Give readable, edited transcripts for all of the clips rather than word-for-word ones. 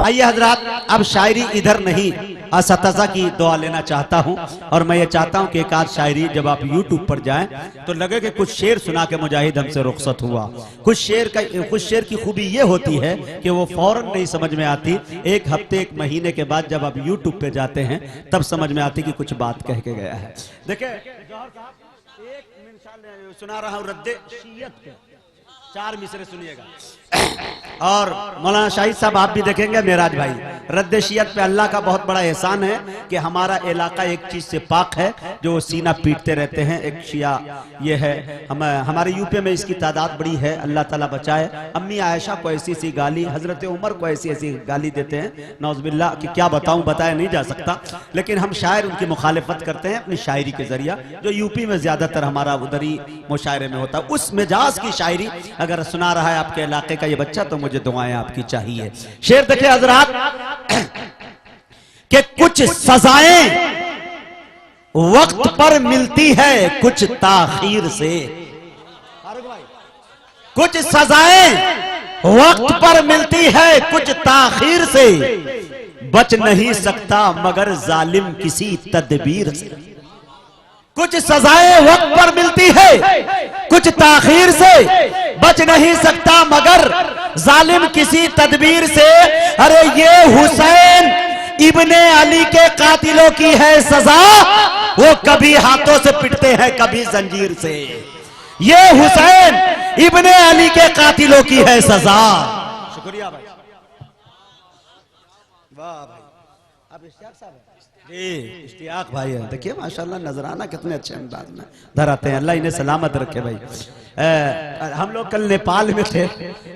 आइए हजरात, अब शायरी इधर नहीं असतज़ा की दुआ लेना चाहता हूं। और मैं ये चाहता हूं कि एक आध शायरी जब आप YouTube पर जाएं तो लगे कि कुछ शेर सुना के मुजाहिद हमसे रुखसत हुआ। कुछ शेर की खूबी ये होती है कि वो फौरन नहीं समझ में आती, एक हफ्ते एक महीने के बाद जब आप YouTube पे जाते हैं तब समझ में आती कि कुछ बात कह के गया है। देखिए एक मिसाल सुना रहा हूं रद्दे शीयत पे, 4 मिसरे सुनिएगा। और मौलाना शाहिद साहब आप भी देखेंगे, मेराज भाई, रद्द शियत पे अल्लाह का बहुत बड़ा एहसान है कि हमारा इलाका एक चीज से पाक है जो वो सीना पीटते रहते हैं। एक शिया ये है, हमारे यूपी में इसकी तादाद बड़ी है, अल्लाह ताला बचाए। अम्मी आयशा को ऐसी ऐसी गाली, हजरत उमर को ऐसी ऐसी गाली देते हैं नौज़बिल्लाह कि क्या बताऊं, बताया नहीं जा सकता। लेकिन हम शायर उनकी मुखालिफत करते हैं अपनी शायरी के जरिया, जो यूपी में ज्यादातर हमारा उधरी मुशायरे में होता है। उस मिजाज की शायरी अगर सुना रहा है आपके इलाके का ये बच्चा तो मुझे दुआएं आपकी चाहिए। शेर देखिए हजरात कि कुछ सजाएं वक्त पर मिलती है कुछ ताखीर से, कुछ सजाएं वक्त पर मिलती है कुछ ताखीर से, बच नहीं सकता मगर जालिम किसी तदबीर से। कुछ सजाएं वक्त पर मिलती है कुछ ताखीर से, बच नहीं सकता मगर जालिम किसी तदबीर से। अरे ये हुसैन इब्ने अली के कातिलों की है सजा, वो कभी हाथों से पिटते हैं कभी जंजीर से। ये हुसैन इब्ने अली के कातिलों की है सजा। शुक्रिया भाई, वाह भाई। आप इश्तियाक साहब हैं? जी इश्तियाक भाई है। देखिए माशाल्लाह नजराना कितने अच्छे अंदाज में धराते हैं, अल्लाह इन्हें सलामत रखे भाई। हम लोग कल नेपाल में थे,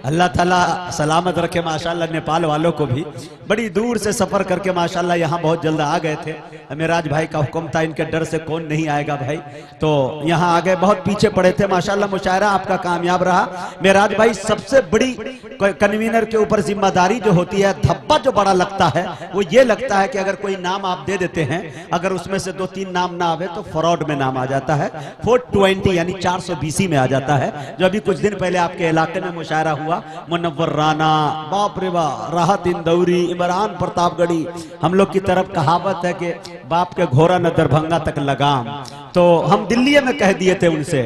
अल्लाह ताला सलामत रखे माशाल्लाह नेपाल वालों को भी। बड़ी दूर से सफ़र करके माशाल्लाह यहाँ बहुत जल्द आ गए थे। मेराज भाई का हुक्म था, इनके डर से कौन नहीं आएगा भाई, तो यहाँ आ गए। बहुत पीछे पड़े थे माशाल्लाह, मुशायरा आपका कामयाब रहा। मेराज भाई सबसे बड़ी कन्वीनर के ऊपर जिम्मेदारी जो होती है, धब्बा जो बड़ा लगता है वो ये लगता है कि अगर कोई नाम आप दे देते हैं, अगर उसमें से 2-3 नाम ना आवे तो फ्रॉड में नाम आ जाता है, 420 यानी 420 में आ जाता है। जो अभी कुछ दिन पहले आपके इलाके में मुशायरा हुआ, मुनव्वर राना, बाप रे बाप, राहत इंदौरी, इमरान प्रतापगढ़ी। हम लोग की तरफ कहावत है कि बाप के घोड़ा न दरभंगा तक लगाम, तो हम दिल्ली में कह दिए थे उनसे।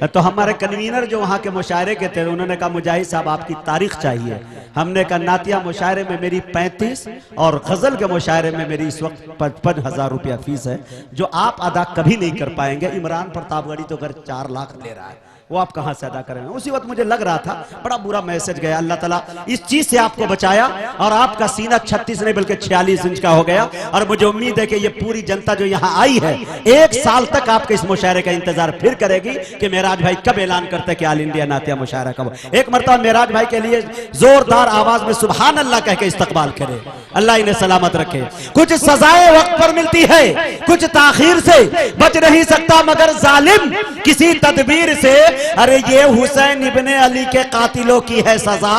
तो हमारे कन्वीनर जो वहाँ के मुशायरे के थे उन्होंने कहा मुजाहिद साहब आपकी तारीख चाहिए। हमने कहा नातिया मुशायरे में मेरी 35 और गजल के मुशायरे में मेरी इस वक्त 55,000 रुपया फीस है, जो आप अदा कभी नहीं कर पाएंगे। इमरान प्रतापगढ़ी तो घर 4 लाख ले रहा है, वो आप कहां से अदा करेंगे। उसी वक्त मुझे लग रहा था बड़ा बुरा मैसेज गया। अल्लाह ताला इस चीज से आपको बचाया और आपका सीना 36 नहीं बल्कि 46 इंच का हो गया। और मुझे उम्मीद है कि ये पूरी जनता जो यहाँ आई है 1 साल तक आपके इस मुशायरे का इंतजार फिर करेगी कि मेराज भाई कब ऐलान करते हैं कि ऑल इंडिया नातिया मुशायरा कब। एक मरतबा मेराज भाई के लिए जोरदार आवाज में सुभान अल्लाह कह के इस्तकबाल करे, अल्लाह इन्हें सलामत रखे। कुछ सजाएं वक्त पर मिलती है कुछ ताखीर से, बच नहीं सकता मगर जालिम किसी तदबीर से। अरे ये हुसैन इब्ने अली के कातिलों की है सजा,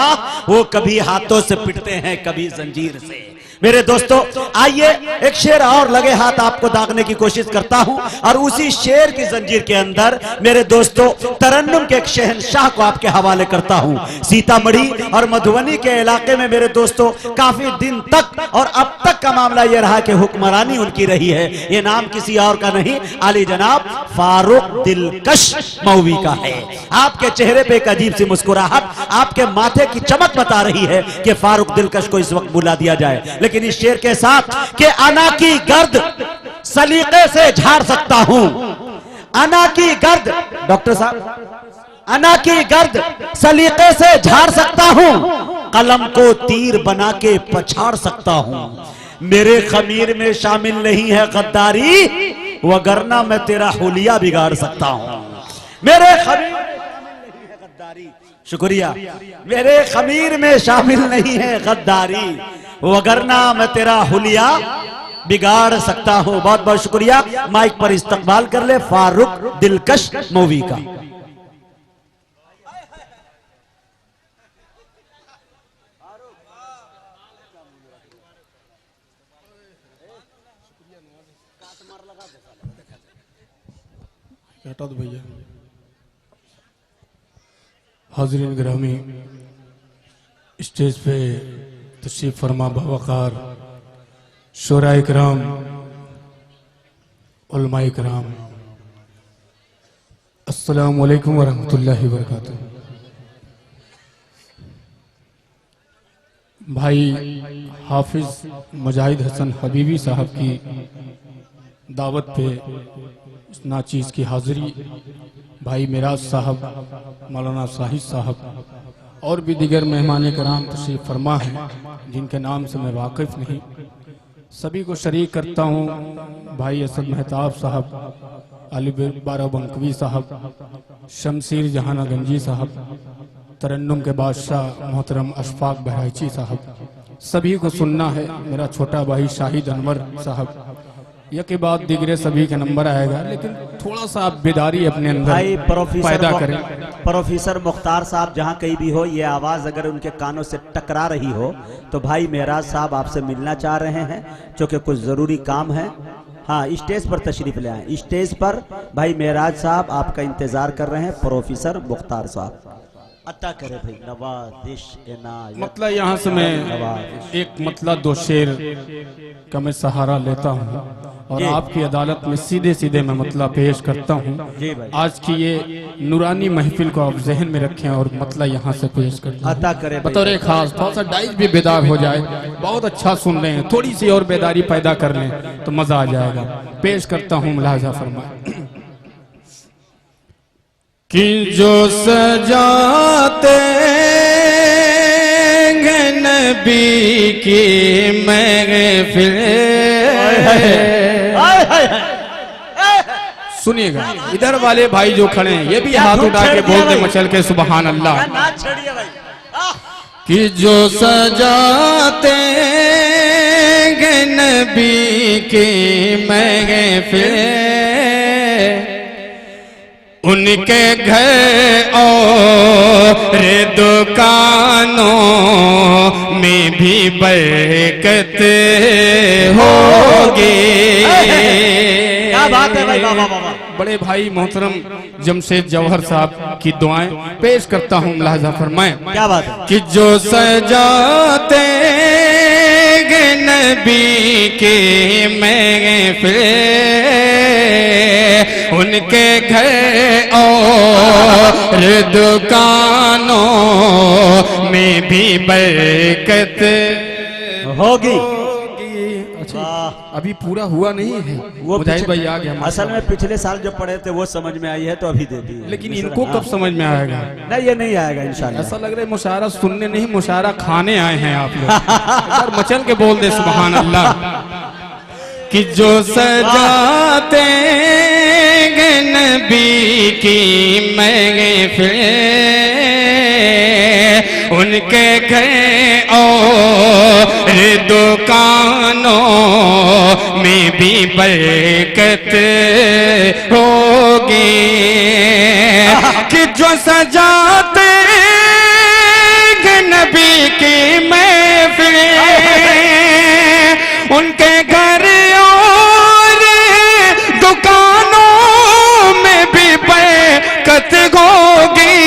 वो कभी हाथों से पिटते हैं कभी जंजीर से। मेरे दोस्तों आइए एक शेर और लगे हाथ आपको दागने की कोशिश करता हूं, और उसी शेर की जंजीर के अंदर मेरे दोस्तों तरन्नुम के एक शहंशाह को आपके हवाले करता हूं। सीतामढ़ी और मधुबनी के इलाके में मेरे दोस्तों काफी दिन तक और अब तक का मामला यह रहा कि हुक्मरानी उनकी रही है। ये नाम किसी और का नहीं, आली जनाब फारूक दिलकश मौवी का है। आपके चेहरे पे एक अजीब सी मुस्कुराहट, आपके माथे की चमक बता रही है कि फारूक दिलकश को इस वक्त बुला दिया जाए। लेकिन इस शेर के साथ कि अना की गर्द सलीके से झाड़ सकता हूं, अना की गर्द, डॉक्टर साहब, अना की गर्द सलीके से झाड़ सकता हूं, कलम को तीर बना के पछाड़ सकता हूं। मेरे खमीर में शामिल नहीं है गद्दारी, वगरना मैं तेरा हुलिया बिगाड़ सकता हूं। मेरे खमीर में शामिल नहीं है गद्दारी, शुक्रिया, मेरे खमीर में शामिल नहीं है गद्दारी, वगरना मैं तेरा हुलिया बिगाड़ सकता हूं। बहुत बहुत शुक्रिया। माइक पर इस्तकबाल कर ले फारूक दिलकश मौवी का। हटा दो भैया। हाज़रीन गिरामी, स्टेज पे तशरीफ फरमा बवकार शोराए किराम, उलमाए किराम, अस्सलामु अलैकुम वरहमतुल्लाहि वबरकातुहू। भाई हाफिज मुजाहिद हसन हबीबी साहब की दावत पे इस नाचीज की हाजिरी भाई मिराज साहब, मौलाना साहिद साहब और भी दीगर मेहमान कराम तशरीफ फरमा हैं जिनके नाम से मैं वाकिफ नहीं, सभी को शरीक करता हूँ। भाई असद मेहताब साहब, अली बाराबंकवी साहब, शमशीर जहाना गंजी साहब, तरन्नुम के बादशाह मोहतरम अशफाक बहराइची साहब, सभी को सुनना है। मेरा छोटा भाई शाहिद अनवर साहब, यह के बाद दिगरे सभी का नंबर आएगा, लेकिन थोड़ा सा आप बेदारी अपने अंदर भाई पैदा करें। प्रोफेसर मुख्तार साहब जहाँ कहीं भी हो, ये आवाज़ अगर उनके कानों से टकरा रही हो तो भाई मेराज साहब आपसे मिलना चाह रहे हैं, क्योंकि कुछ ज़रूरी काम है। हाँ, स्टेज पर तशरीफ ले आए। स्टेज पर भाई मेराज साहब आपका इंतज़ार कर रहे हैं। प्रोफेसर मुख्तार साहब अता करे भाई नवाजिश इनायत। मतलब यहाँ से मैं एक मतलब दो शेर का मैं सहारा लेता हूँ और आपकी अदालत में सीधे सीधे मैं मतलब पेश करता हूँ। आज की ये नूरानी महफिल को आप जहन में रखें और मतलब यहाँ से पेश करता हूँ। अता करे बतौर खास थोड़ा सा डाइज भी बेदार हो जाए, बहुत अच्छा सुन रहे हैं, थोड़ी सी और बेदारी पैदा कर लें तो मजा आ जाएगा। पेश करता हूँ, मुलाजा फरमाए कि जो सजाते नबी की महफिल, सुनिएगा इधर वाले भाई जो खड़े हैं ये भी हाथ उठा के बोलते मचल के सुबहान अल्लाह। कि जो सजाते नबी की महफिल, उनके घर और दुकानों में भी बरकत होगी। क्या बात है भाई, वाह वाह वाह। बड़े भाई मोहतरम जमशेद जौहर साहब की दुआएं पेश करता हूँ, मुलाजा फरमाएं। क्या बात है। कि जो सजाते नबी के महफिल, उनके घर और दुकानों में भी बरकत होगी। अच्छा, अभी पूरा हुआ नहीं है, वो मुजाहिद भाई आ गया। असल में पिछले साल जो पढ़े थे वो समझ में आई है तो अभी दे दी, लेकिन इनको कब समझ में आएगा? नहीं, ये नहीं आएगा इंशाल्लाह। ऐसा लग रहा है मुशायरा सुनने नहीं, मुशायरा खाने आए हैं आप लोग। इधर मचल के बोल दे सुभान अल्लाह। कि जो सजाते नबी की महफिल, उनके घर और दुकानों में भी बरकत होगी। कि जो सजाते नबी की महफिल, उनके घर और दुकानों में भी बरकत होगी।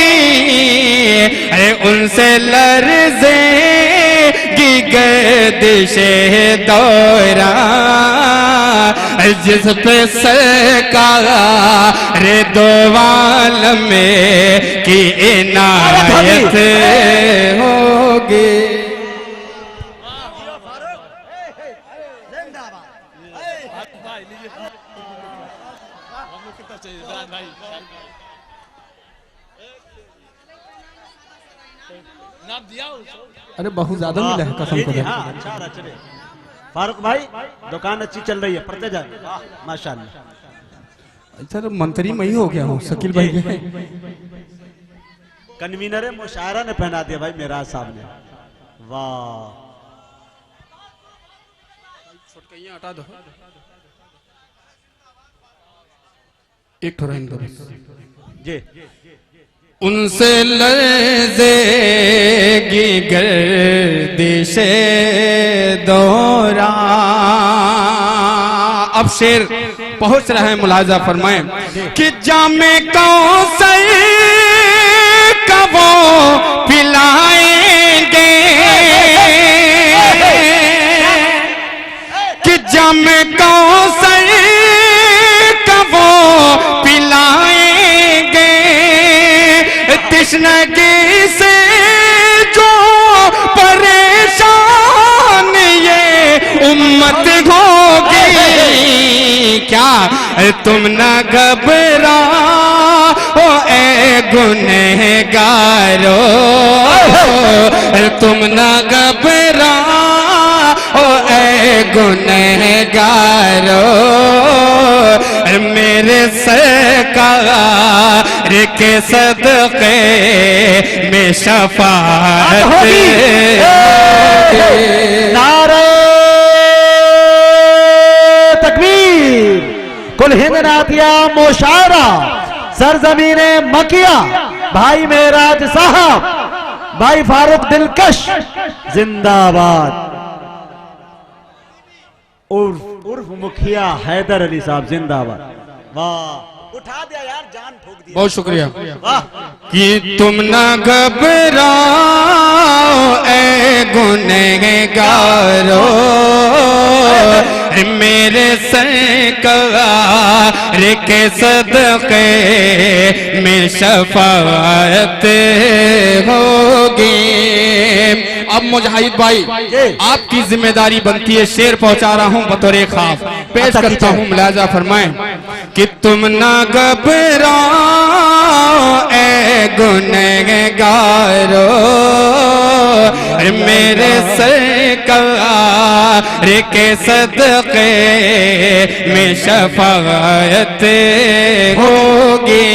अरे उनसे लर्ज़ेगी गर्दिशे दौरा, जिस पे सरकार दो आलम में की इनायत होगी। अरे बहुत ज्यादा मिला है कसम को। हाँ, अच्छा रच रहे। फारूक भाई दुकान अच्छी चल रही है, पढ़ते जा माशाल्लाह। अच्छा तो मंत्री मैं ही हो गया हूँ, शकील भाई के कन्वीनर मुशायरा ने पहना दिया भाई मेराज साहब ने। वाह, हटा दो एक ठो रहने दो जी। उनसे लर्ज़ेगी गर्दिशे दौरा। अब शेर पहुंच रहा है, मुलाजा फरमाएं। कि जामे कौसर का वो पिलाएंगे, तृष्णगी से जो परेशान ये उम्मत होगी, क्या तुम न घबराओ ए गुनहगारो, तुम न घबराओ ए गुनहगारो, मेरे सरकार के सदक़े में शफाअत होगी। नारे तकबीर। कुल हिंद नातिया मुशायरा सरजमीने मकिया, भाई मेराज साहब, भाई फारूक दिलकश जिंदाबाद। उर्फ मुखिया हैदर अली साहब जिंदाबाद। वाह, उठा दिया यार, जान फूक दी। बहुत शुक्रिया। वाह, कि तुम न घबराओ ए गुनहगारो, मेरे सरकार के सदक़े में शफाअत होगी। अब मुजाहिद भाई, आपकी जिम्मेदारी बनती है, शेर पहुंचा रहा हूं बतौर खास, पेश करता हूं, मुलाजा फरमाएं कि तुम न घबराओ ए गुनहगारो, मेरे सरकार के सदक़े में शफाअत होगी।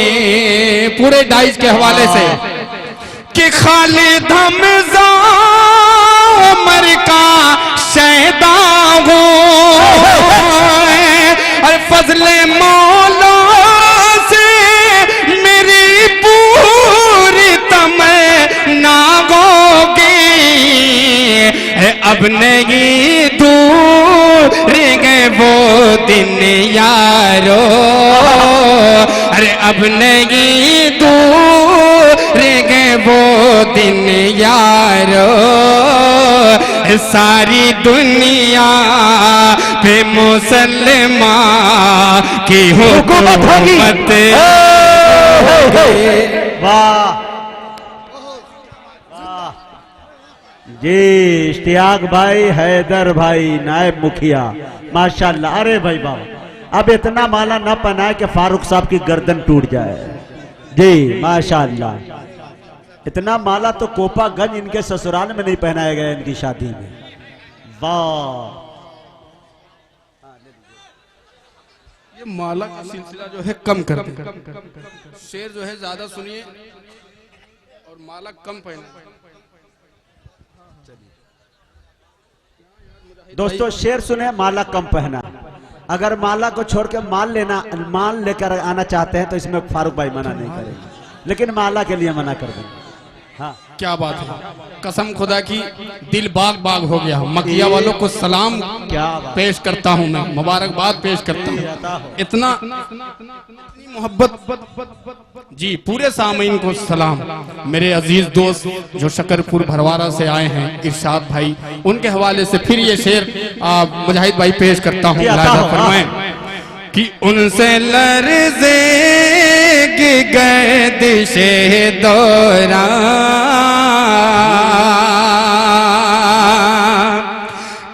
पूरे डाइज के हवाले से कि खालिद हमज़ा उमर का शहदा हो, और फजले मौला से मेरी पूरी तमन्ना होगी। अब नहीं दूर गए वो दिन यारो, अरे अब नहीं दूर गए वो दिन यारो, सारी दुनिया पे मुसलमान की हुकूमत होगी। वाह जी, इश्तियाक भाई, हैदर भाई, नायब मुखिया, माशाल्लाह। अरे भाई बाबा, अब इतना माला न पहनाए कि फारूक साहब की गर्दन टूट जाए। जी माशाल्लाह, इतना माला तो कोपागंज इनके ससुराल में नहीं पहनाया गया इनकी शादी में। वाह, ये माला का सिलसिला जो है कम कर दे, शेर जो है ज्यादा सुनिए और माला कम पहने। दोस्तों शेर सुने, माला कम पहना। अगर माला को छोड़ के माल लेकर आना चाहते हैं तो इसमें फारूक भाई मना नहीं करेंगे, लेकिन माला के लिए मना कर देंगे। हाँ, क्या बात है, कसम खुदा की दिल बाग बाग हो गया। मकिया वालों को सलाम क्या बात पेश करता हूँ मैं, मुबारकबाद पेश करता हूँ। इतना मोहब्बत जी, पूरे सामीन को सलाम। मेरे अजीज दोस्त जो शकरपुर भरवारा से आए हैं, इरशाद भाई, उनके हवाले से फिर ये शेर मुजाहिद भाई पेश करता हूँ। फरमाएं कि उनसे लर्ज़ेगी गर्दिशे दौरा,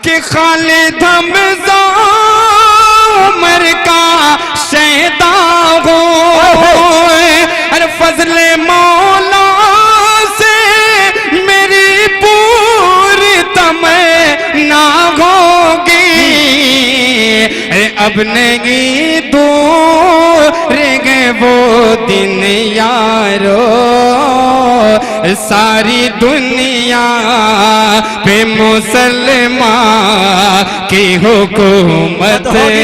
कि खालिद हमज़ा उमर का शहदा हो, और फजले मौला से मेरी पूरी तमन्ना होगी। अब नहीं दूर गए वो दिन यारो, सारी दुनिया पे मुसलमान की हुकूमत होगी।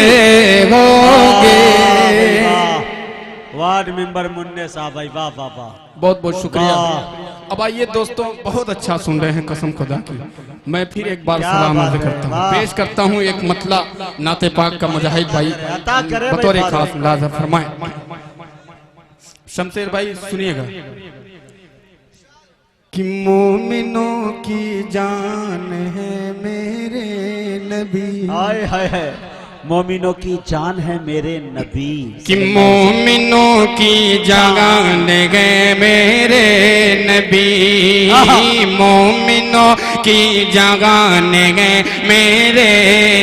वार्ड मेंबर मुन्ने साहब भाई, वाह वाह वाह, बहुत बहुत शुक्रिया। अब आइए दोस्तों, बहुत अच्छा सुन रहे हैं, कसम खुदा की। मैं फिर एक बार सलाम अर्ज़ करता हूँ, पेश करता हूँ एक मतला नाते पाक का। मुजाहिद भाई बतौर खास मुलाज़ा फरमाएं। शमशेर भाई सुनिएगा कि मोमिनों की जान है मेरे नबी, हाय हाय हाय, मोमिनों की जान है मेरे नबी, कि मोमिनों की जान गए मेरे नबी, मोमिनों की जान गए मेरे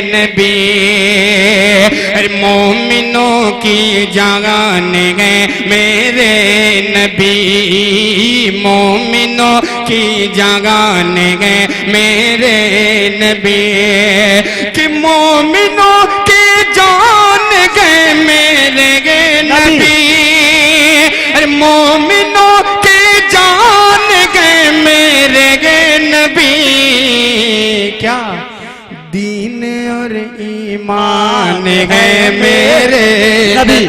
नबी, मोमिनों की जान गए मेरे नबी, मोमिनों की जान गए मेरे नबी, कि मोमिनों की जान गए मेरे नबी, अरे मोमिनों की जान गए मेरे नबी, क्या दीन और ईमान गए मेरे नबी,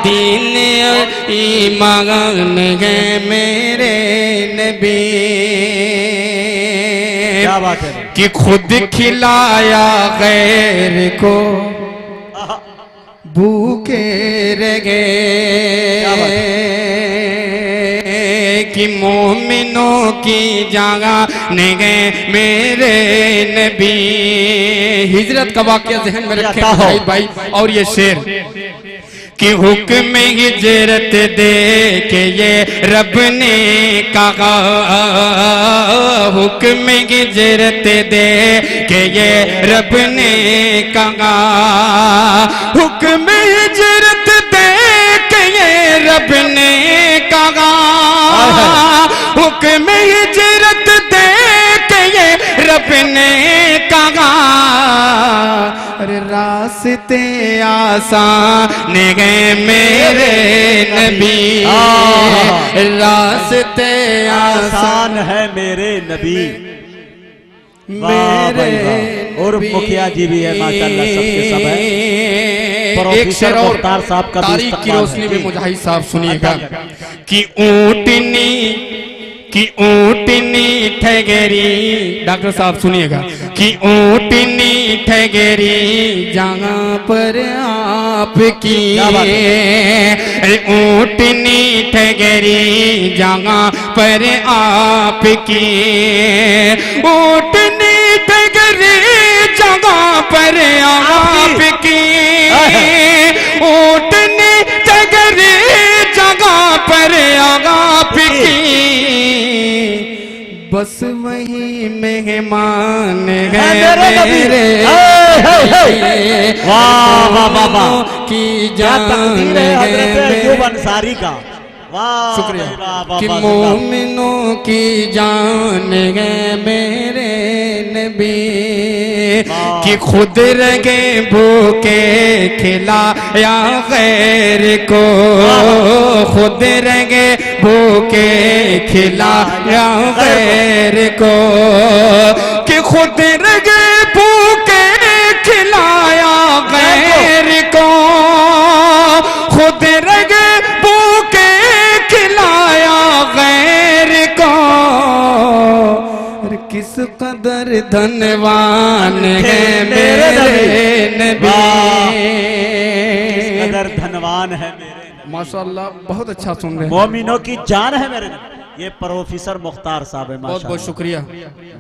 दीन और ईमान गए मेरे नबी, क्या बात है, कि खुद खिलाया गैर को भूखे रह गए, कि मोमिनों की जान गए मेरे नबी। हिजरत का वाक़या ज़हन में रखें भाई, और ये शेर कि हुक्म हिजरत दे के ये रब ने कहा, हुक्म हिजरत दे के ये रब ने कहा, हुक्म हिजरत दे के ये रब ने कहा, हुक्म हिजरत दे के ये रब ने कहा, अरे रास्ते आसान गए मेरे नबी, रास्ते आसान है मेरे नबी, मेरे और मुखिया जी भी है माशाल्लाह, सबके सब है। एक शेर और साहब का तारीख की रोशनी में मुजाहिद साहब सुनिएगा, कि ऊँटनी ठहरी, डॉक्टर साहब सुनिएगा, कि ऊँटनी ठहरी जगह पर आपकी, ऊँटनी ठहरी जगह पर आपकी, ऊँटनी ठहरी जगह पर आपकी, ऊँटनी ठहरी जगह पर आपकी, बस वही मेहमान है मेरे, वाह वाह वाह वाह, की क्या जान तकदीर है हज़रत अय्यूब अंसारी का, वाह शुक्रिया, वाह, कि वाह, मोमिनों की जान है मेरे नबी, कि खुद रगे भूखे खिलाया गैर को, खुद रगे भूखे खिलाया गैर को, कि खुद रगे भूखे खिलाया गैर को, खुद रगे भूखे खिलाया गैर को, किस कदर धनवान है मेरे नबी, किस कदर धनवान है मेरे, माशाअल्लाह बहुत अच्छा सुन रहे हैं। मोमिनों की जान है मेरे नबी, ये प्रोफेसर मुख्तार साहब है, बहुत बहुत शुक्रिया,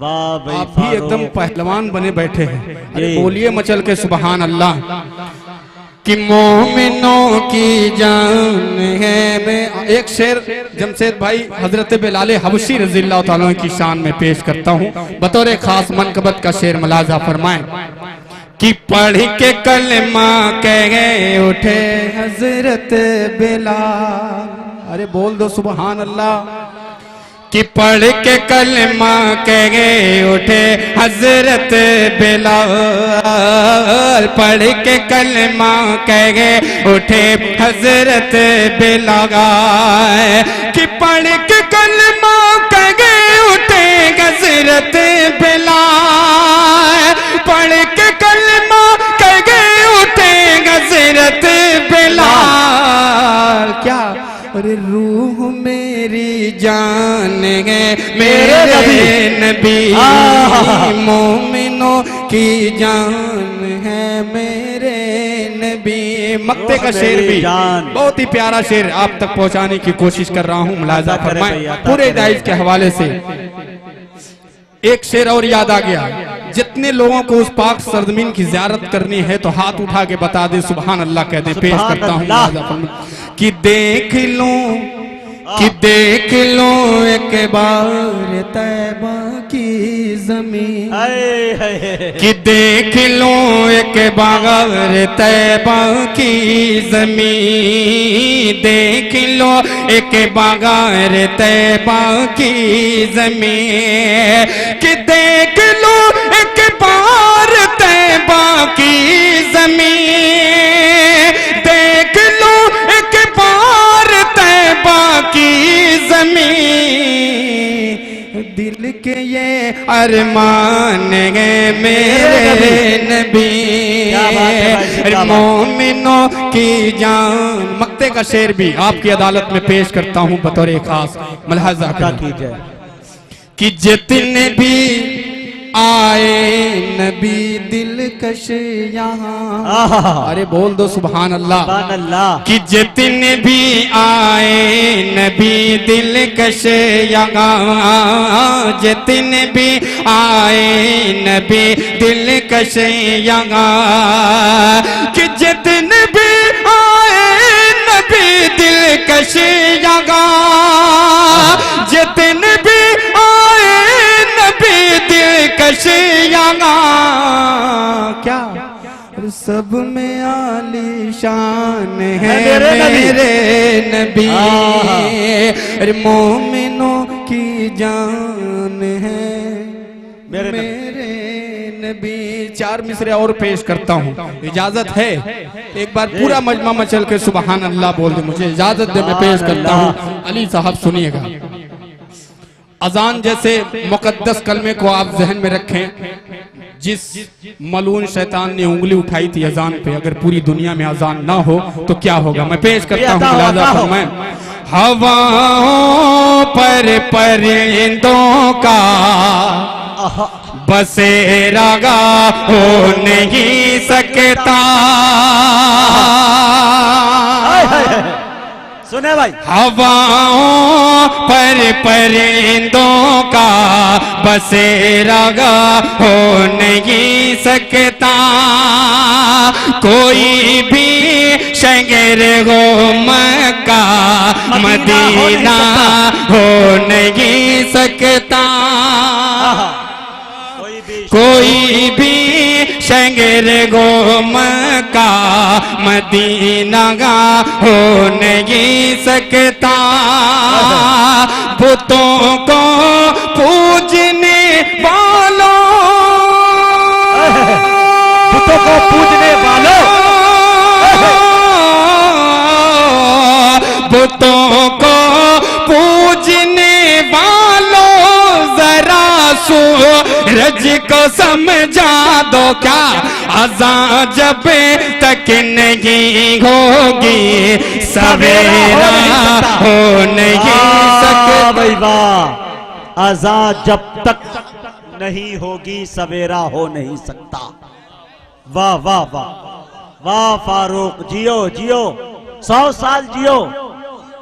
वाह भाई, आप भी एकदम पहलवान बने बैठे हैं, अरे बोलिए मचल के सुबहान अल्लाह, कि मोमिनों की जान है मैं। एक शेर जमशेद भाई हजरत बिलाल हबशी रज़ियल्लाहु ताला की शान में पेश करता हूँ, बतौर खास मनकबत का शेर मलाजा फरमाएं, कि पढ़ के कलमा कह उठे हजरत बिलाल, अरे बोल दो सुबहान अल्लाह, कि पढ़ के कलमा कह उठे हजरत बिलाल, पढ़ के कलमा कह उठे हजरत बिलाल, कि पढ़ के कलमा कह उठे हजरत बिलाल, पढ़ के कलमा कह उठे हजरत बिलाल, क्या अरे रूह मेरी जान है मेरे नबी, मोमिनों की जान है मेरे नबी। मक्ते का शेर भी बहुत ही प्यारा शेर आप तक पहुंचाने की कोशिश कर रहा हूं, मुलाजा फरमाएं पूरे दाइज के हवाले से। एक शेर और याद आ गया, जितना जितने लोगों को उस पाक सरजमीन की ज़ियारत करनी है तो हाथ उठा के बता दे सुभान अल्लाह कह दे। पेश करता हूँ कि देख लो एक बार तैबा की जमीन, कि देख लो एक बार तैबा की जमीन, देख लो एक बार तैबा की जमीन, कि देख लो एक बार तैबा की जमीन, देख लो एक बार तैबा की जमीन, दिल के ये अरमान है मेरे नबी, मोमिनों की जान। मक्ते का शेर भी आपकी अदालत में पेश करता हूँ बतौर खास मलहजा कीजिए कि जितने भी आए नबी दिलकश यहाँ, अरे बोल दो सुभान अल्लाह, कि जितने भी आए नबी दिलकश यहाँ, जितने भी आए नबी दिलकश यहाँ, कि जितने भी आए नबी दिलकश यहाँ, जितने भी आए नबी दिलकश यहाँ, क्या सब में आली शान है मेरे नबी, अरे मोमिनों की जान है मेरे नबी। 4 मिसरे और पेश करता हूँ, इजाजत है? एक बार पूरा मजमा मचल के सुबहान अल्लाह बोल दे, मुझे इजाजत दे, मैं पेश करता हूँ। अली साहब सुनिएगा। अजान जैसे मुकद्दस कलमे को आप जहन में रखें। जिस मलून शैतान ने उंगली उठाई थी अजान पे, अगर पूरी दुनिया में अजान ना हो तो क्या होगा, मैं पेश करता हूँ। हवाओं पर परिंदों का बसेरा हो नहीं सकता, सुने भाई, हवाओं पर परिंदों का बसेरा हो नहीं सकता, कोई भी शहर हो मक्का मदीना हो नहीं सकता, कोई भी शहर गो मक्का मदीना हो नहीं सकता, बुतों को पूजने वालों, बुतों को पूजने वालों, बुतों को पूजने वालों जरा सूरज को समझा दो, क्या अज़ान जब तक नहीं होगी सवेरा हो नहीं सकता। भाई वाह, अज़ान जब तक नहीं होगी सवेरा हो नहीं सकता। वाह वाह वाह वाह फारूक, जियो जियो, 100 साल जियो,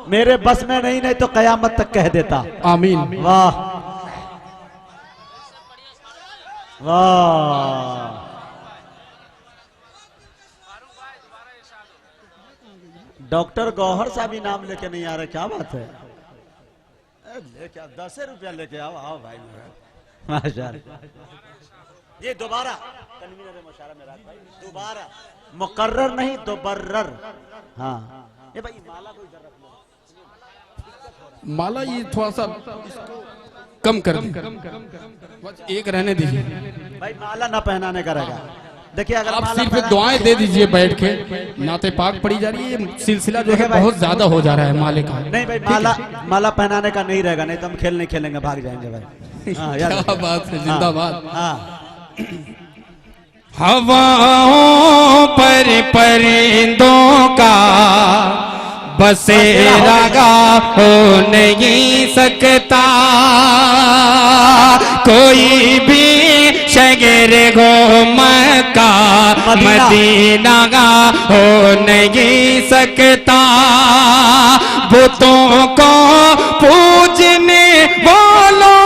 मेरे बस में नहीं, नहीं तो कयामत तक कह देता आमीन। वाह वाह, डॉक्टर गौहर साहब भी नाम लेके नहीं आ रहे, क्या बात है? लेके 10 रुपया लेके आओ, आओ भाई माशाअल्लाह। ये दोबारा तनवीर मुशारा में भाई, दोबारा मुकर्रर नहीं दोबर्रर। हाँ ये भाई माला को इधर रख लो, माला ये थोड़ा सा कम कर दीजिए, एक रहने दीजिए भाई, माला ना पहनाने का रहेगा। देखिए अगर आप सिर्फ दुआएं दे दीजिए बैठ के, नाते पाक पड़ी जा रही है, ये सिलसिला जो है बहुत ज्यादा हो जा रहा है माले का। नहीं भाई, माला पहनाने का नहीं रहेगा, नहीं तो हम खेल नहीं खेलेंगे, भाग जाएंगे भाई। क्या बात है, जिंदाबाद। हवाओं पर परिंदों का बसेरा हो नहीं सकता, कोई भी शहर हो मक्का मदीना हो नहीं सकता, बुतों को पूजने वालों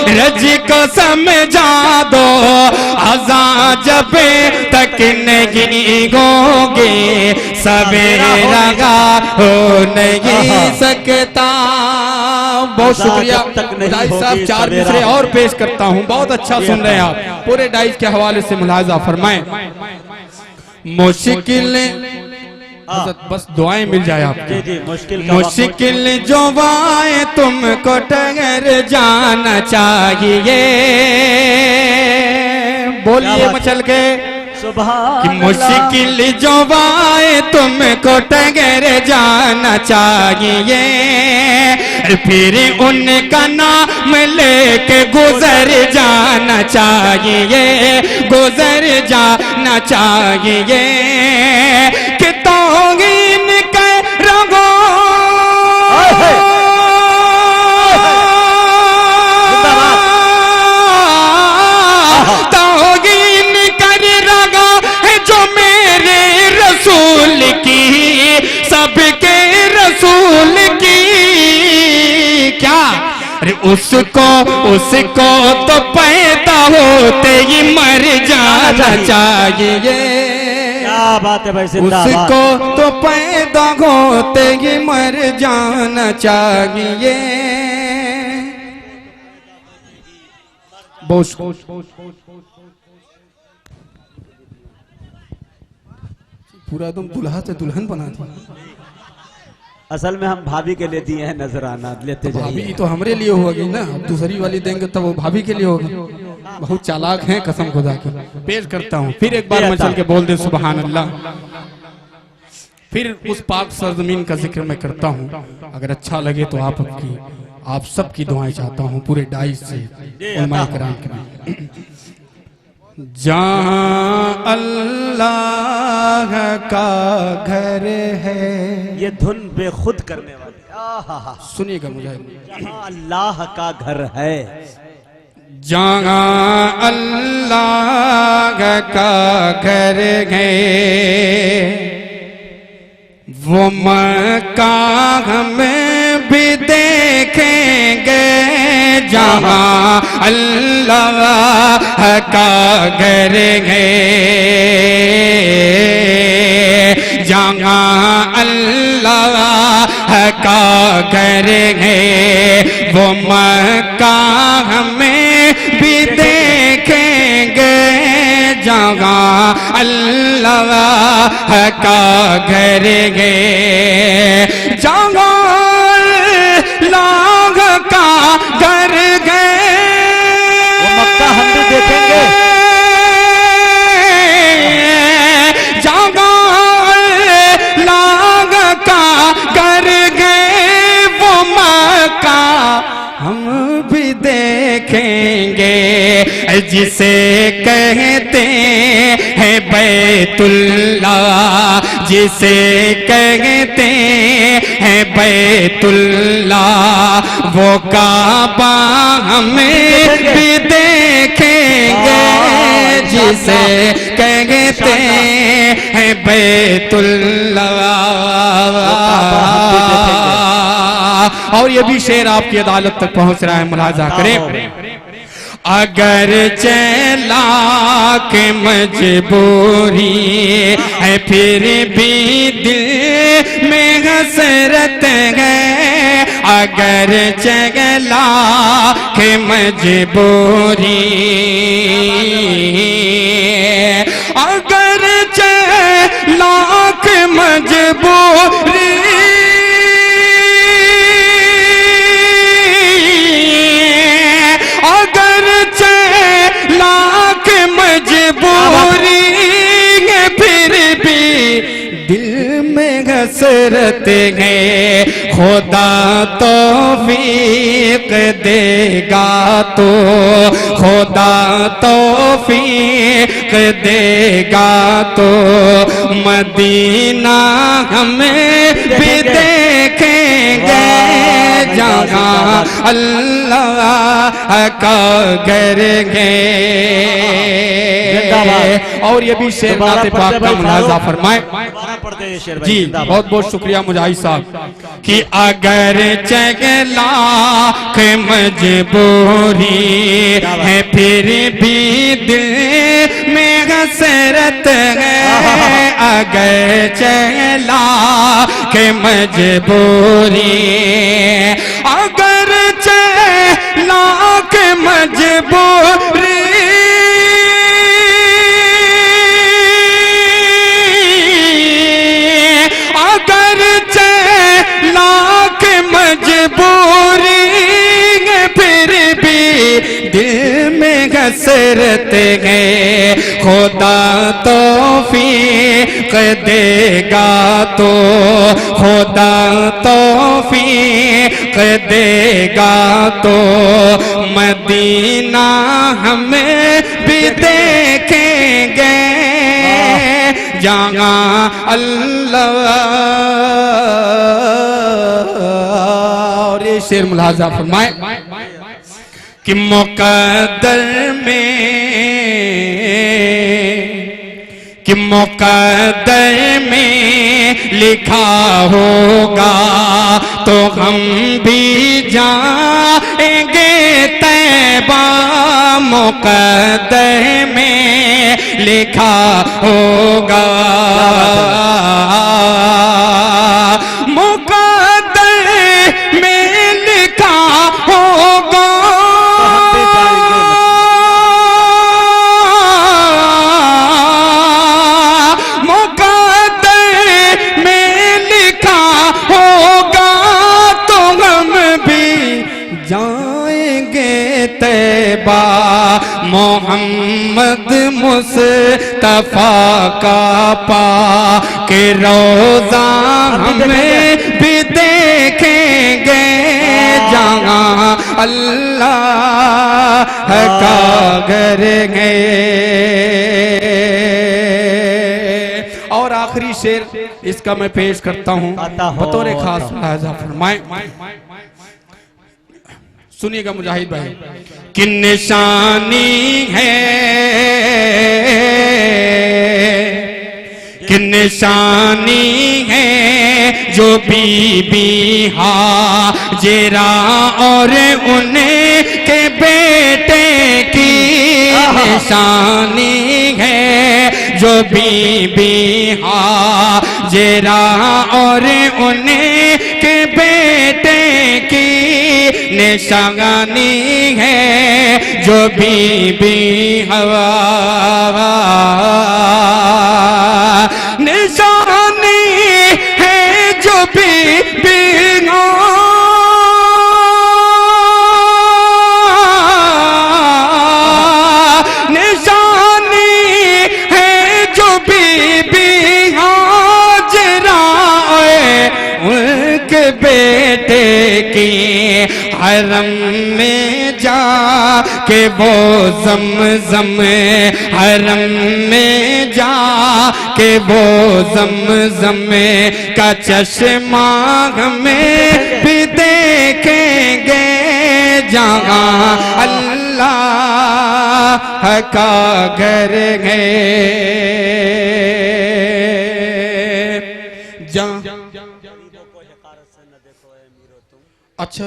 रज को समझा दो, अज़ां जब तक नहीं होगे सवेरा हो नहीं सकता। बहुत शुक्रिया डाइस साहब, 4 मिसरे और पेश करता हूँ। बहुत अच्छा सुन रहे हैं आप, पूरे डाइस के हवाले से मुलाहिजा फरमाएं। मुश्किल बस दुआएं मिल जाए आपको। जी मुश्किल जो आए तुमको ठहर जाना चाहिए। बोलिए मचल के कि मुश्किल जो आए तुमको ठहर जाना चाहिए, फिर उनका नाम लेके गुजर जाना चाहिए, गुजर जाना चाहिए। कि तौहीन के रगो तौहीन कर रगा है जो मेरे रसूल की, सबके रसूल की। क्या अरे उसको तो पैदा होते ही मर जाना चाहिए। क्या बात है भाई, उसको तो पैदा होते ही मर जाना चाहिए। पूरा एकदम दुल्हा से दुल्हन बना दिया। असल में हम भाभी के लिए दिए हैं नजराना, लेते जाइए। भाभी तो हमरे लिए होगी ना, अब दूसरी वाली देंगे तब वो भाभी के लिए होगी। बहुत चालाक हैं कसम खुदा की। पेश करता हूँ, फिर एक बार मचल के बोल दे सुभान अल्लाह। फिर उस पाक सरजमीन का जिक्र मैं करता हूँ। अगर अच्छा लगे तो आप सबकी दुआएं चाहता हूँ पूरे डाइस से, उलमाए किराम के। जहाँ अल्लाह का घर है, ये धुन बेखुद करने वाली। सुनिएगा मुझे। जहाँ अल्लाह का घर है, जहाँ अल्लाह का घर है, वो मक्का हमें भी देखेंगे। जहाँ अल्लाह का घर है, जहाँ अल्लाह का घर है, वो मक्का हमें भी देखेंगे। जहाँ अल्लाह का घर है, जहाँ अल्लाह का घर है, वो मक्का हम भी देखेंगे। जहाँ अल्लाह का घर है, वो मक्का हम भी देखेंगे। जिसे कहते हैं बैतुल्लाह, जिसे कहते हैं बैतुल्लाह, वो काबा हमें भी देखेंगे। जिसे कहते हैं बैतुल्लाह। और ये भी शेर आपकी अदालत तक पहुंच रहा है, मुलाजा करें। अगर चला के मजबूरी है, फिर भी दिल में हसरत है। अगर चला के मजबूरी, अगर चला के मजबूरी, मजबूरी है, फिर भी दिल में हसरत है। खुदा तौफीक देगा तो, खुदा तौफीक देगा तो, मदीना हमें भी देखेंगे। जहाँ अल्लाह का घर है। और ये भी शेर दोबारा नाते पढ़ते पाक का भाई मुलाजा फारूक। फरमाए। दोबारा पढ़ते हैं शेर भाई, जी जिंदाबाद। बहुत बहुत शुक्रिया मुजाहिद साहब कि अगर चगला के मजबूरी है फिर भी दिल में हसरत है, अगर चगला के मजबूरी, अगर चगला के मजबूरी, अगर चला के मजबूरी फिर भी दिल में हसरत है, खुदा तौफीक देगा तो, खुदा तौफीक देगा तो मदीना हमें भी देखेंगे जहाँ अल्लाह। और ये शेर मुलाजा फरमाए कि मुकद्दर में, कि मुकद्दर में लिखा होगा तो हम भी जाएंगे तैबा, मुकद्दर में लिखा होगा, मुकद्दर में लिखा होगा, मुकद्दर में लिखा होगा तो हम भी जाएंगे तैबा, मोहम्मद मुस्तफा का पाक रोज़ा हमें भी देखेंगे जहाँ अल्लाह का घर है। और आखिरी शेर इसका मैं पेश करता हूँ बतौर खास मुलाहिज़ा फरमाए। सुनिएगा मुजाहिद भाई कि निशानी है, कि निशानी है जो बीबी हाजिरा और उनके बेटे की, निशानी है जो बीबी हाजिरा और उनके बेटे की, निशानी है जो बीबी हवा, निशानी है जो बीबी निशानी है जो बीबी हाजिरा उनके बेटे की, हरम में जा के वो ज़मज़म, हरम में जा के वो ज़मज़म का चश्मा हमें भी देखेंगे जहाँ अल्लाह का घर है। अच्छा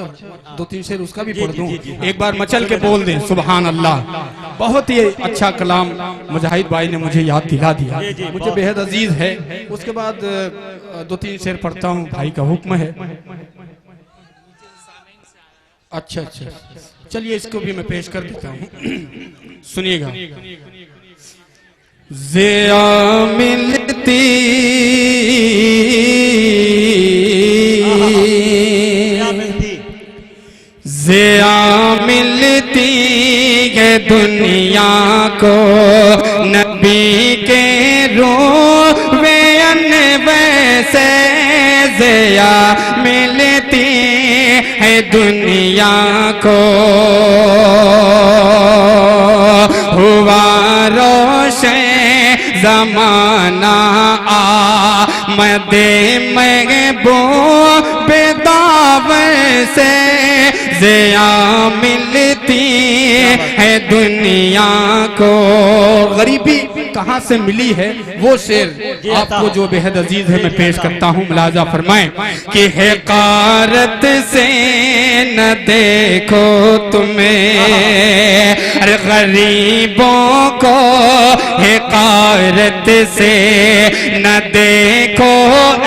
दो तीन शेर उसका भी पढ़ दूं, एक बार मचल के बोल दें सुभान अल्लाह। बहुत ही अच्छा कलाम मुजाहिद भाई ने मुझे याद दिला दिया, मुझे बेहद अजीज है। उसके बाद दो तीन शेर पढ़ता हूँ, भाई का हुक्म है। अच्छा अच्छा चलिए इसको भी मैं पेश कर देता हूँ, सुनिएगा। ज़िया मिलती ज़िया मिलती है दुनिया को नबी के रोवे वैसे, ज़िया मिलती है दुनिया को हुआ रोशन ज़माना आमदे महबूब दावर से, ज़िया मिलती है दुनिया को। गरीबी कहाँ से मिली है वो शेर आपको जो बेहद अजीज है मैं पेश करता हूँ। मुलाजा फरमाएं कि हकारत से न देखो तुम्हें, अरे गरीबों को हकारत से न देखो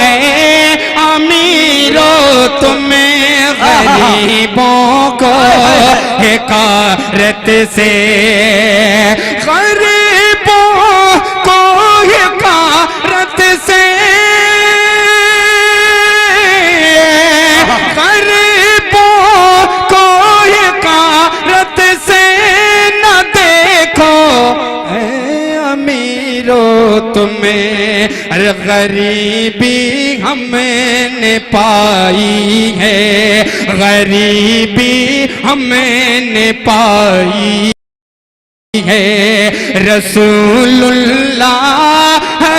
ए अमीरों तुम्हें, गरीबों को हकारत से, गरीबों को हकारत से, गरीबों को हकारत से न देखो ऐ अमीरों तुम्हें, अरे गरीबी हमने पाई है, गरीबी हमने पाई है, रसूलुल्लाह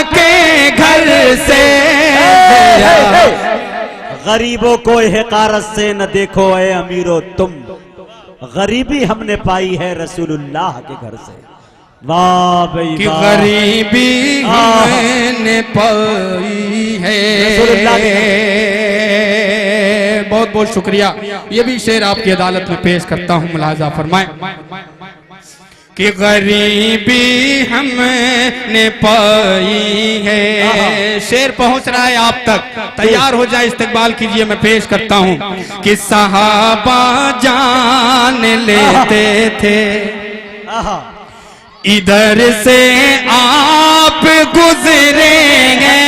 के घर से। गरीबों को हकारत से न देखो ए अमीरो तुम, गरीबी हमने पाई है रसूलुल्लाह के घर से। वाह भाई कि गरीबी हमने पाई है। बहुत बहुत शुक्रिया। ये भी शेर आपकी अदालत में पेश करता हूँ, मुलाजा फरमाएं कि गरीबी हमने पाई है। शेर पहुंच रहा है आप तक, तैयार हो जाए, इस्तकबाल कीजिए। मैं पेश करता हूं कि सहाबा जान लेते थे इधर से आप गुजरेंगे,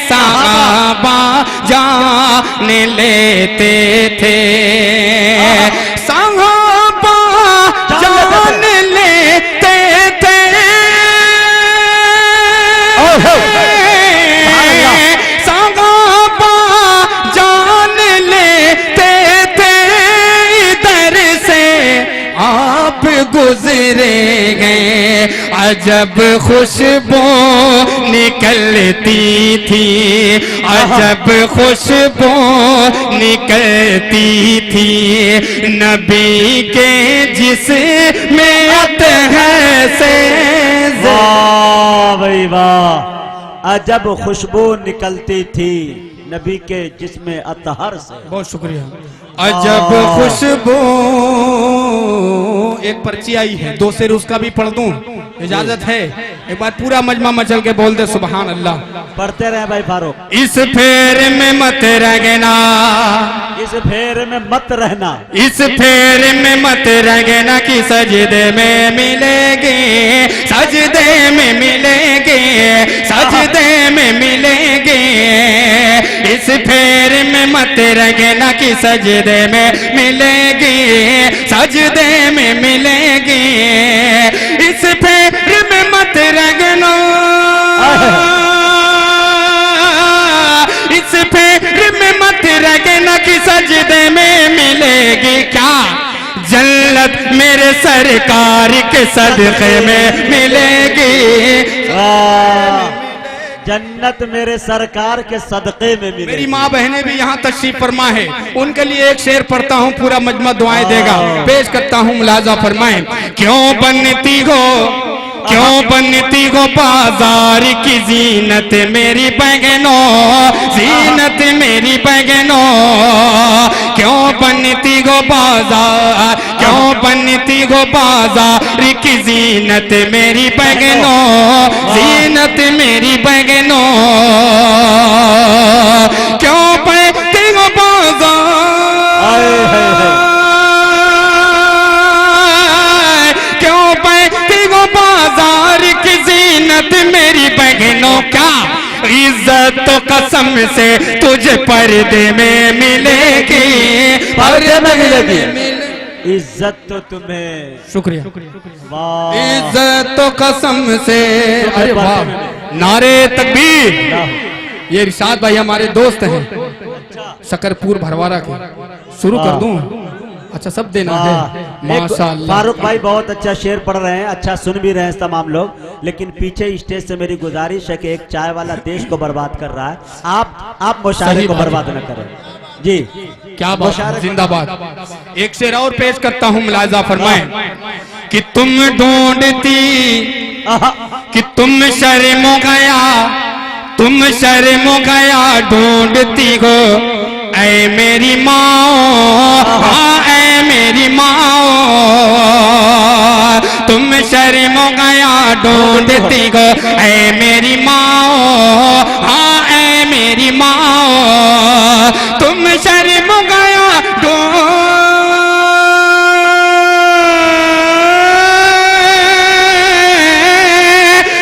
सहाबा जान लेते थे, सहाबा जान लेते थे, सहाबा जान लेते थे इधर से आप गुजरेंगे। अजब खुशबू निकलती थी, अजब खुशबू निकलती थी, नबी के जिसमें अतहर से। वाह भाई वाह, अजब खुशबू निकलती थी नबी के जिस्म अतहर से। बहुत शुक्रिया। अजब खुशबू, एक पर्ची आई है, दो शेर उसका भी पढ़ दूं, इजाजत है? एक बार पूरा मजमा मचल के बोल दे सुभान अल्लाह। पढ़ते रहे भाई फारूक। इस फेर में मत रहना, इस फेर में मत रहना, इस फेर में मत रहना कि सजदे में मिलेंगे, सजदे में मिलेंगे, सजदे में मिलेंगे। इस फेर में मत रहना कि सजदे में मिलेंगे, सजदे में मिलेंगे। इस फेर में मत रहना, इस फेर में मत रहना कि सजदे में मिलेगी क्या, जन्नत मेरे सरकार के सदक़े में मिलेगी। जन्नत मेरे सरकार के सदक़े में मिलेगी। मेरी माँ बहनें भी यहाँ तशरीफ फरमा है, उनके लिए एक शेर पढ़ता हूँ, पूरा मजमा दुआएं देगा, पेश करता हूँ, मुलाजा फरमाएं। क्यों बनती हो, क्यों बनती हो बाजार की जीनत मेरी बहनों, जीनत मेरी बहनों, क्यों बनती हो बाजार, क्यों बनती हो बाजार की जीनत मेरी बहनों, जीनत मेरी बहनों, क्यों बनती हो बाजार, क्यों बनती हो बाजार की जीनत मेरी बहनों, क्या इज्जत तो कसम से तुझे पर्दे में मिलेगी, पर्दे में मिलेगी इज्जत तो तुम्हें। शुक्रिया। वाह, इज्जत तो कसम से। अरे वाह, नारे तकबीर। ये इरशाद भाई हमारे दोस्त हैं शकरपुर भरवारा के, शुरू कर दूं? अच्छा सब देना है, माशाअल्लाह। फारूक भाई बहुत अच्छा शेर पढ़ रहे हैं, अच्छा सुन भी रहे हैं तमाम लोग, लेकिन पीछे स्टेज से मेरी गुजारिश है कि एक चाय वाला देश को बर्बाद कर रहा है, आप मुशायरे को बर्बाद न करें जी। क्या बात, जिंदाबाद। एक शेर और पेश करता हूँ, मुलाजा फरमाएं कि तुम ढूंढती कि तुम शर्म गया ढूंढती हो ऐ मेरी माँ, हाँ ऐ मेरी माँ, तुम शर्म गया ढूंढती हो ऐ मेरी माँ, हाँ ऐ मेरी माँ, तुम शर्म गया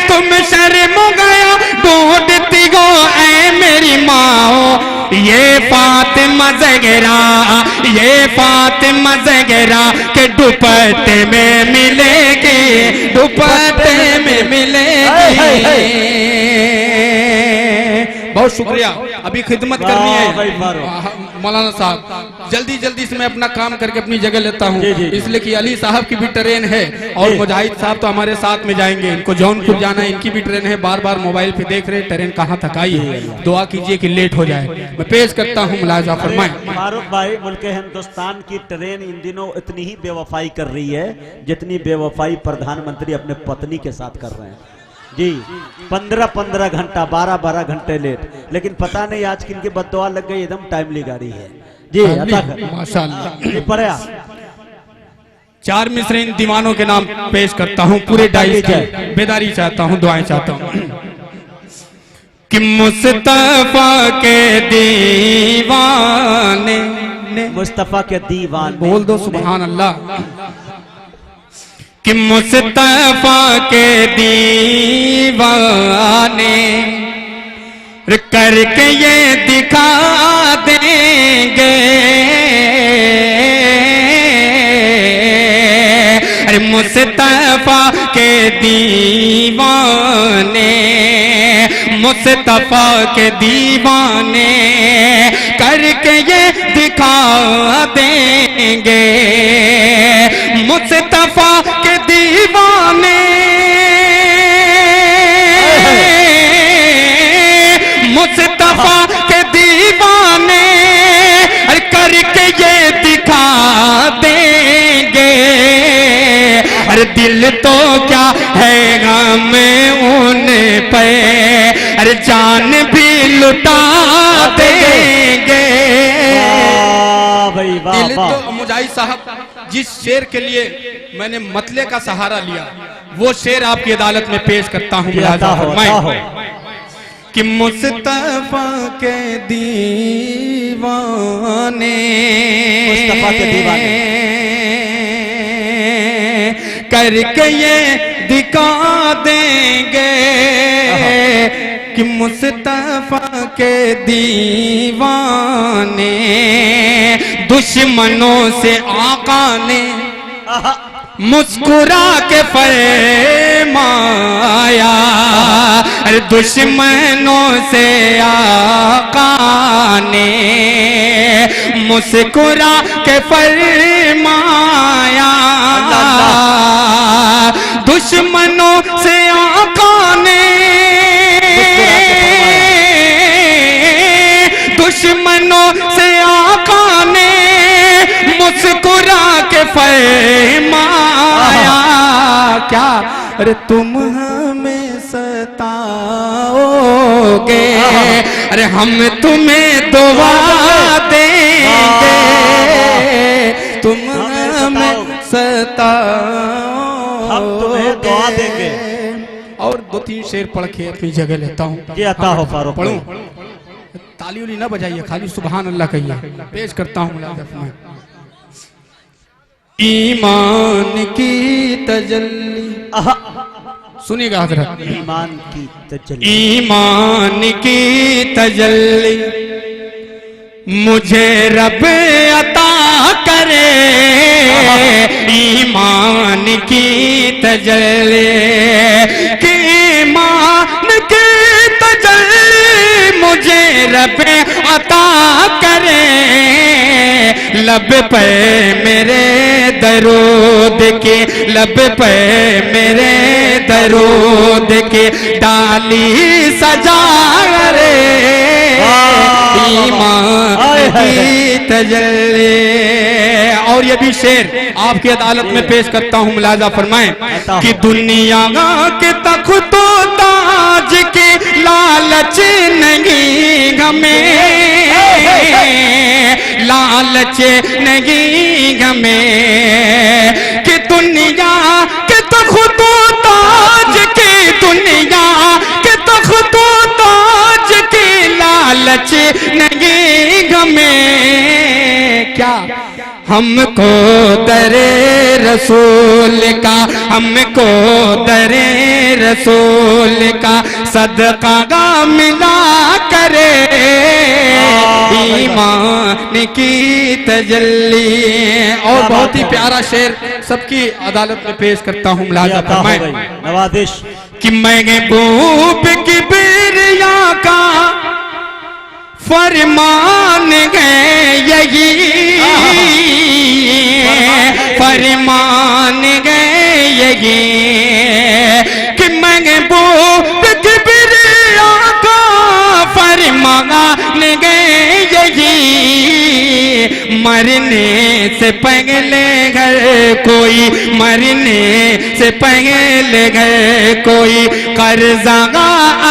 तुम शर्म गया ढूंढती हो ऐ मेरी माँ, ये फातिमा ज़हरा के दुपट्टे में मिलेगी, दुपट्टे में मिलेगी। बहुत शुक्रिया, अभी खिदमत करनी है मौलाना साहब। जल्दी जल्दी से मैं अपना काम करके अपनी जगह लेता हूँ, इसलिए कि अली साहब की भी ट्रेन है और मुजाहिद साहब तो हमारे साथ में जाएंगे, इनको जौनपुर जाना है, इनकी भी ट्रेन है। बार बार मोबाइल पे देख रहे ट्रेन कहाँ तक आई है, दुआ कीजिए कि लेट हो जाए। मैं पेश करता हूँ मुलाजा फरमाएं। फारूक भाई, मुल्क हिंदुस्तान की ट्रेन इन दिनों इतनी ही बेवफाई कर रही है जितनी बेवफाई प्रधानमंत्री अपने पत्नी के साथ कर रहे हैं जी। 15-15 घंटा 12-12 घंटे लेट, लेकिन पता नहीं आज किनकी बददुआ लग गई, एकदम टाइमली गाड़ी है जी। माशाअल्लाह। पढ़ा 4 मिसरे इन दीवानों के नाम पेश करता हूँ, पूरे डायरी की बेदारी चाहता हूँ, दुआएं चाहता हूँ। कि मुस्तफा के दीवाने, मुस्तफा के दीवाने, बोल दो सुभान अल्लाह। कि मुस्तफा के दीवाने करके ये दिखा देंगे, अरे मुस्तफा के दीवाने, मुस्तफा के दीवाने करके ये दिखा देंगे, मुस्तफा के दीवाने, मुस्तफा के दीवाने करके ये दिखा देंगे। अरे दिल तो क्या है गम उन पे, अरे जान भी लुटा देंगे। दिल तो मुजाहिद साहब जिस शेर के लिए मैंने मतले का सहारा लिया, वो शेर आपकी अदालत में पेश करता हूँ। कि मुस्तफा के दीवाने, मुस्तफा के दीवाने करके ये दिखा देंगे, कि मुस्तफा के दीवाने दुश्मनों से आका ने मुस्कुरा के फरमाया, अरे दुश्मनों से आका ने मुस्कुरा के फरमाया, दुश्मनों से आका ने, दुश्मनों से आका ने मुस्कुरा के फरमाया, क्या अरे तुम हमें सताओगे, अरे हम तुम्हें दुआ देंगे, तुम हमें सताओगे, हम तुम्हें दुआ देंगे। और 2-3 शेर पढ़ के अपनी जगह लेता हूँ। पढ़ूं, ताली उली ना बजाइए, खाली सुभान अल्लाह कहिए। पेश करता हूँ ईमान की तजल्ली, सुनिएगा हजरत। ईमान की तजल्ली, ईमान की तजल्ली मुझे रब अता करे, ईमान की तजल्ली, कि ईमान की तजल्ली मुझे रब अता करे, लब पे मेरे दरूद के, लब पे मेरे दरूद के डाली सजा रे, ईमान की तजल्ली। और ये भी शेर आपकी अदालत में पेश करता हूँ, मुलाजा फरमाएं। कि दुनिया के तख्त ताज के लालच नहीं हमें, लालच नहीं हमें कि दुनिया के तख्त ताज के, दुनिया के तख्त ताज के लालच नहीं हमें। क्या हमको दरे रसूल का, हमको दरे रसूल का सदका मिला करे, ईमान की तजल्ली। और बहुत ही प्यारा शेर सबकी अदालत में पेश करता हूँ, मुलाजा फरमाएं। नवाजिश कि महबूब की बिरिया का फरमान है यही, फरमान है यही कि महबूब की बिरिया का फरमान है यही। मरने से पहले घर कोई, मरने से पहले घर कोई कर्जा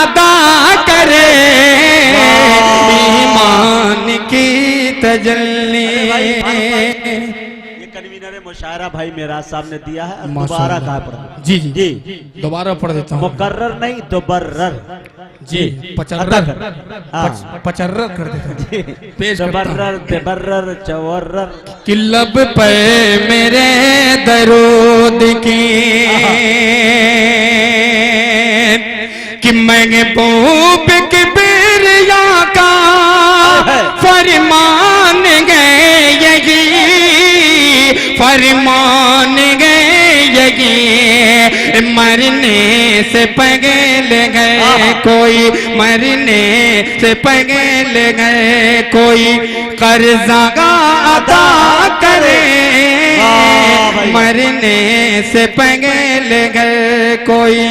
अदा करे, ईमान की तजल्ली। ये कन्वीनर मुशायरा भाई मेराज साहब ने दिया है। दोबारा कहा पढ़ा? जी जी जी, दोबारा पढ़ देता हूँ। मुकर्रर नहीं, दोबर्रर जी, पचर्रर, पचर्रर कर देता हूँ, पेश करता हूँ। दोबर्रर, तेबर्रर, चवर्रर कि लब पे मेरे दरूद की, कि महबूब की बिरिया का फरमान गए यही, फरमान गए यही। मरने से पहले गए कोई, मरने से पहले गए कोई कर्जा अदा करे, मरने से पहले गए कोई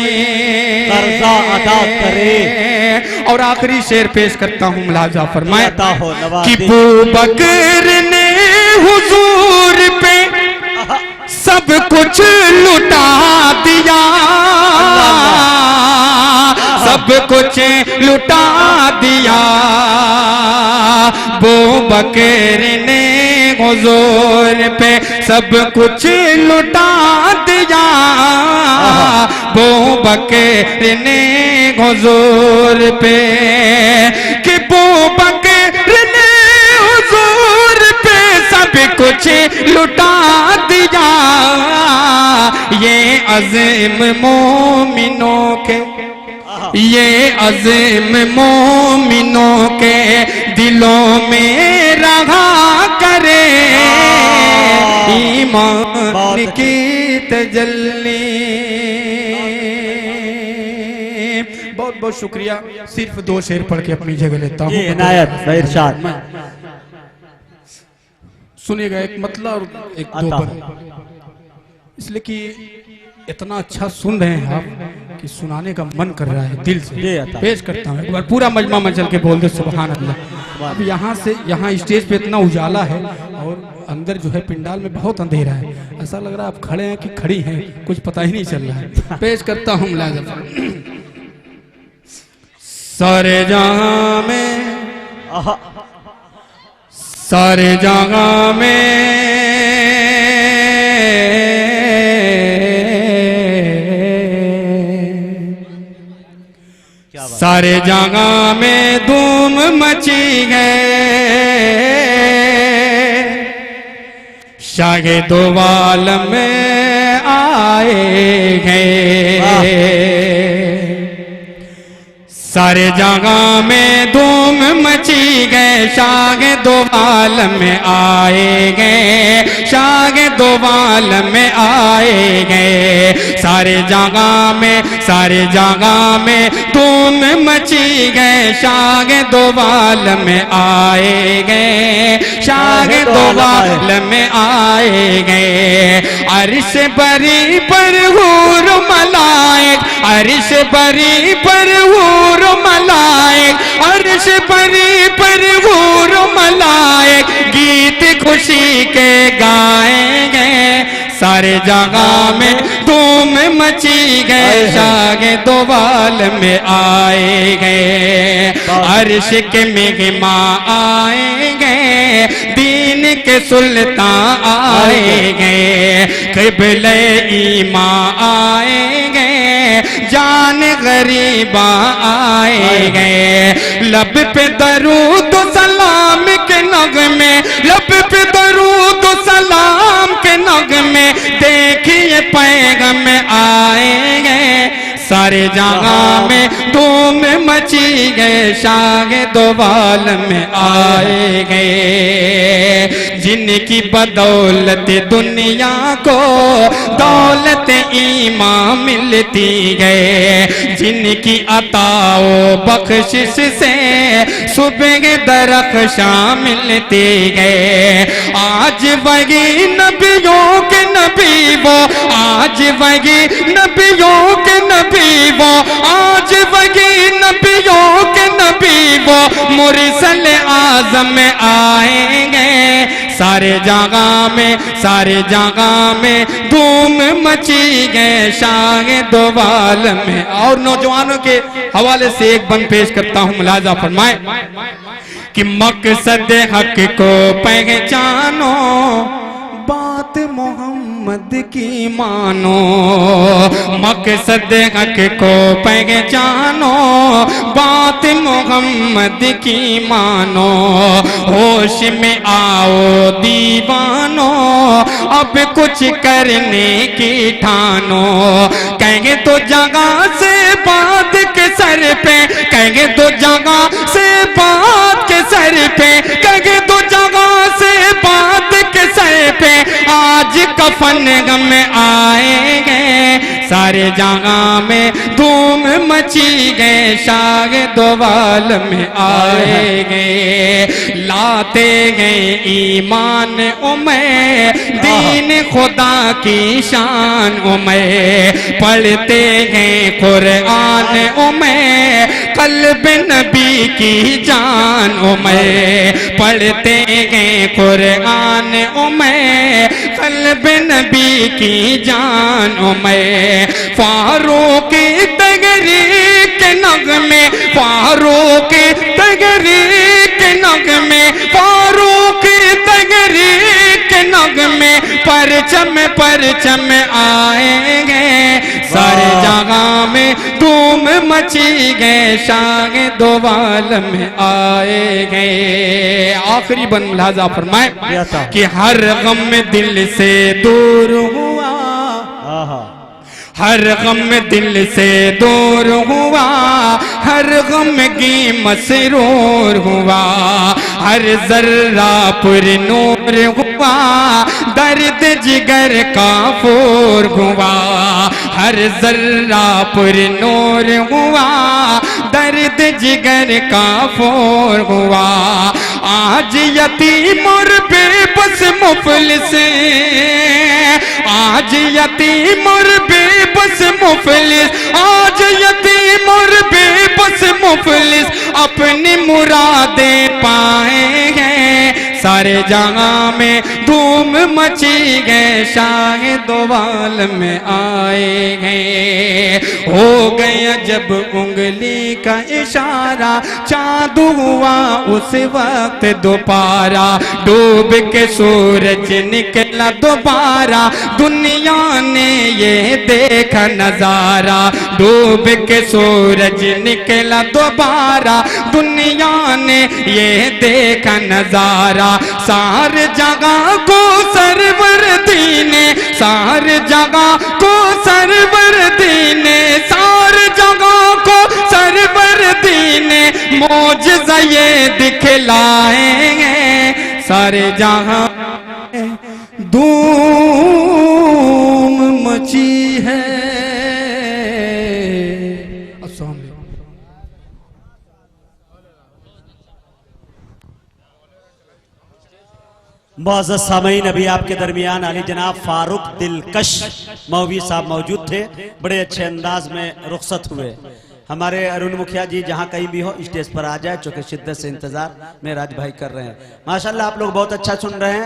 कर्जा अदा करे। और आखिरी शेर पेश करता हूँ, मुलाजा फरमाए हो कि अबू बकर ने हुजूर पे सब कुछ लुटा दिया, सब कुछ लुटा दिया। अबू बकर ने हुजूर पे सब कुछ लुटा दिया, अबू बकर ने हुजूर पे, कि अबू बकर ने हुजूर पे सब कुछ लुटा दिया। ये अज़ीम मोमिनों के, ये अज़ीम मोमिनों के दिलों में रहा करे, ईमान की तजल्ली। बहुत बहुत शुक्रिया। सिर्फ 2 शेर पढ़ के अपनी जगह लेता हूँ। इनायत इरशाद सुनिएगा, एक मतलब और एक दो पर, इसलिए कि इतना अच्छा सुन रहे हैं आप कि सुनाने का मन कर रहा है दिल से। पेश करता हूँ एक बार, पूरा मजमा मचल के बोल दे सुभान अल्लाह। अब यहाँ से, यहाँ स्टेज पे इतना उजाला है और अंदर जो है पिंडाल में बहुत अंधेरा है, ऐसा लग रहा है आप खड़े हैं कि खड़ी हैं, कुछ पता ही नहीं चल रहा है। पेश करता हूँ मुलाज़ा। सारे जहां में, सारे जहां में सारे जगह में धूम मची गए, शागे दो आलम में आए गए। सारे जगह में धूम मची गए, शागे दो आलम में आए गए, शागे दो आलम में आए गए। सारे जगह में, सारे जगह में धूम मची गए, शागे दो आलम में आए गए, शागे दो आलम में आए गए। अर्श बरी पर हूर मलाइक, अर्श बरी पर हूर मलाइक, अर्श बरी पर हूर मलाइक, गीत खुशी के गाएंगे। सारे जगह में धूम धूम मची गए, शागे दोबाल में आए गए, अर्श के मेहमा आएंगे, दीन के सुल्तान आएंगे, क़िबले ईमा आएंगे, जान गरीबा आएंगे, लब पे दरूद सलाम के नगमे, लब पे दरूद सलाम के नगमे, देखिए पैगम आएंगे, सारे जहां में धूम मची गए, शागे दोबाल में आए गए, जिनकी बदौलत दुनिया को दौलत ईमान मिलती गए, जिनकी अताओ बख्शिश से सुबह दरख्शां मिलती गए, आज वही नबियों के नबी वो, आज वही नबियों के नबी वो, आज वही नबियों के नबी वो, मुरसल आज़म आएंगे, सारे जगह में धूम मची गए, शागे दोबाल में। और नौजवानों के हवाले से एक बंद पेश करता हूँ, मुलाजा फरमाए कि मकसद हक को पहचानो, बात मोहम्मद की मानो, मकसद हक को पहचानो, बात मोहम्मद की मानो, होश में आओ दीवानो, अब कुछ करने की ठानो, कहेंगे तो जगह से बात के सर पे, कहेंगे तो जगह से बात के सर पे, कहेंगे तो जगह से बात के सर पे, आज कफन गम आएंगे, सारे जगह में धूम मची गए, शागे दोबाल में आएंगे, लाते गए ईमान उमे, दीन खुदा की शान उमे, पढ़ते गए कुरान उमे, कल्ब नबी की जान उमे, पढ़ते गए कुरान उमे, कल्ब नबी की जान उमे, फारूक तगरीक के नगमे, फारूक तगरीक के नगमे, फारूक तगरीक के नगमे, परचम आएंगे, सारे जगह में धूम मची गए, शागे दोबाल में आए गए। आखिरी बन मुलाजा फरमाए कि हर गम दिल से दूर हुआ, हर गम दिल से दूर हुआ, हर गम की मसरूर हुआ, हर जर्रा पुर नूर हुआ, दर्द जिगर का फूर हुआ, हर जर्रा पुर नूर हुआ, दर्द जिगर का फूर हुआ, आज यतीम और बेबस मुफलिस, आज यतीम और बेबस मुफलिस, आज यतीम और बेबस मुफलिस, अपनी मुरादें पाएंगे, सारे जगह में धूम मची गए, शाहे दोबाल में आए गए, हो गया जब उंगली का इशारा, चांद हुआ उस वक्त दोबारा, डूब के सूरज निकला दोबारा, दुनिया ने ये देखा नजारा, डूब के सूरज निकला दोबारा, दुनिया ने ये देखा नजारा, सार जगह को सरवर दीने, सार जगह को सरवर दीने, सार जगह को सरवर दीने, मौजज़ा ये दिखलाएंगे, सारे जहां धूम मची है। मुअज़्ज़ज़ सामईन, अभी आपके दरमियान आली जनाब फारूक दिलकश मौलवी साहब मौजूद थे, बड़े अच्छे अंदाज में रुखसत हुए। हमारे अरुण मुखिया जी जहाँ कहीं भी हो स्टेज पर आ जाए, चूँकि शिद्दत से इंतजार मेराज भाई कर रहे हैं। माशाल्लाह आप लोग बहुत अच्छा सुन रहे हैं।